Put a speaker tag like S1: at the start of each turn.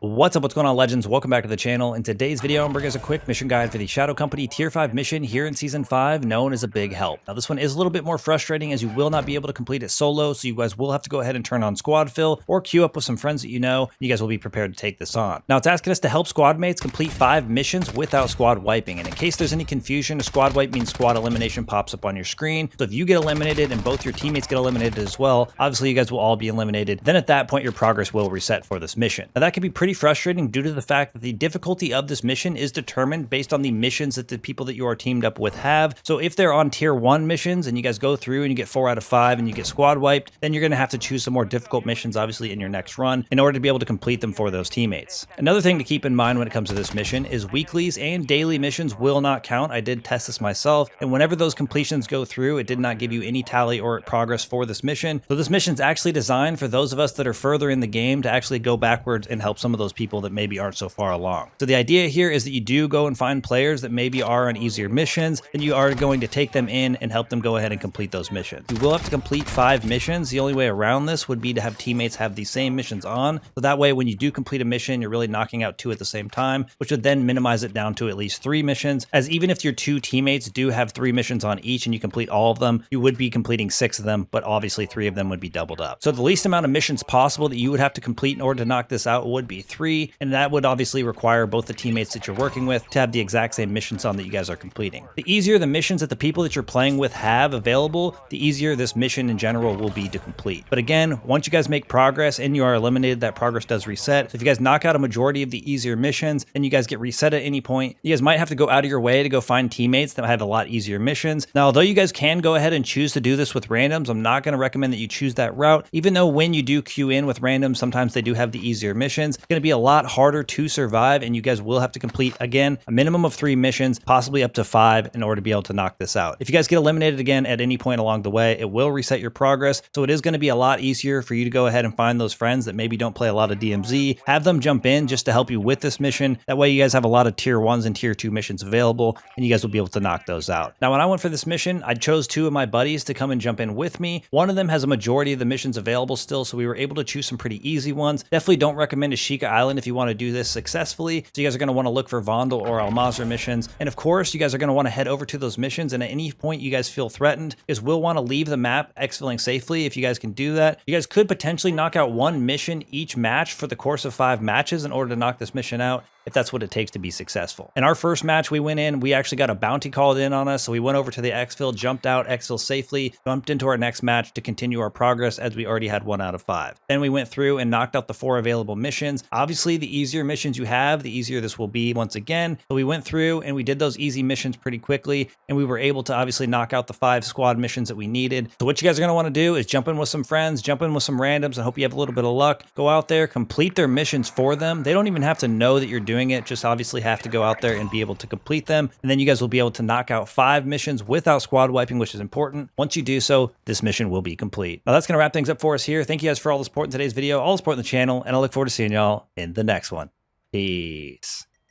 S1: What's up, what's going on, legends? Welcome back to the channel. In today's video, I'm bringing us a quick mission guide for the Shadow Company Tier 5 mission here in Season 5, known as a Big Help. Now, this one is a little bit more frustrating as you will not be able to complete it solo, so you guys will have to go ahead and turn on squad fill or queue up with some friends that you know. You guys will be prepared to take this on. Now, it's asking us to help squad mates complete 5 missions without squad wiping, and in case there's any confusion, a squad wipe means squad elimination pops up on your screen. So if you get eliminated and both your teammates get eliminated as well, obviously you guys will all be eliminated. Then at that point, your progress will reset for this mission. Now, that can be pretty frustrating due to the fact that the difficulty of this mission is determined based on the missions that the people that you are teamed up with have. So if they're on tier 1 missions and you guys go through and you get 4 out of 5 and you get squad wiped, then you're going to have to choose some more difficult missions obviously in your next run in order to be able to complete them for those teammates. Another thing to keep in mind when it comes to this mission is weeklies and daily missions will not count. I did test this myself, and whenever those completions go through, it did not give you any tally or progress for this mission. So this mission's actually designed for those of us that are further in the game to actually go backwards and help some of those people that maybe aren't so far along. So the idea here is that you do go and find players that maybe are on easier missions, and you are going to take them in and help them go ahead and complete those missions. You will have to complete 5 missions. The only way around this would be to have teammates have the same missions on, so that way when you do complete a mission, you're really knocking out 2 at the same time, which would then minimize it down to at least 3 missions, as even if your 2 teammates do have 3 missions on each and you complete all of them, you would be completing 6 of them, but obviously 3 of them would be doubled up. So the least amount of missions possible that you would have to complete in order to knock this out would be 3, and that would obviously require both the teammates that you're working with to have the exact same missions on that you guys are completing. The easier the missions that the people that you're playing with have available, the easier this mission in general will be to complete. But again, once you guys make progress and you are eliminated, that progress does reset. So if you guys knock out a majority of the easier missions and you guys get reset at any point, you guys might have to go out of your way to go find teammates that have a lot easier missions. Now, although you guys can go ahead and choose to do this with randoms, I'm not going to recommend that you choose that route, even though when you do queue in with randoms, sometimes they do have the easier missions. It's going to be a lot harder to survive, and you guys will have to complete, again, a minimum of 3 missions, possibly up to 5 in order to be able to knock this out. If you guys get eliminated again at any point along the way, it will reset your progress, so it is going to be a lot easier for you to go ahead and find those friends that maybe don't play a lot of DMZ, have them jump in just to help you with this mission. That way you guys have a lot of tier 1s and tier 2 missions available, and you guys will be able to knock those out. Now, when I went for this mission, I chose 2 of my buddies to come and jump in with me. One of them has a majority of the missions available still, so we were able to choose some pretty easy ones. Definitely don't recommend Ashika Island if you want to do this successfully. So you guys are going to want to look for Vandal or Almazra missions. And of course, you guys are going to want to head over to those missions, and at any point you guys feel threatened, you guys will want to leave the map exfilling safely. If you guys can do that, you guys could potentially knock out 1 mission each match for the course of 5 matches in order to knock this mission out, if that's what it takes to be successful. In our first match we went in, we actually got a bounty called in on us, so we went over to the exfil, jumped out, exfil safely, jumped into our next match to continue our progress as we already had 1 out of 5. Then we went through and knocked out the 4 available missions. Obviously, the easier missions you have, the easier this will be once again. So we went through and we did those easy missions pretty quickly, and we were able to obviously knock out the 5 squad missions that we needed. So what you guys are going to want to do is jump in with some friends, jump in with some randoms, and hope you have a little bit of luck. Go out there, complete their missions for them. They don't even have to know that you're doing it, just obviously have to go out there and be able to complete them, and then you guys will be able to knock out 5 missions without squad wiping, which is important. Once you do so, this mission will be complete. Now that's going to wrap things up for us here. Thank you guys for all the support in today's video, all the support in the channel, and I look forward to seeing y'all in the next one. Peace.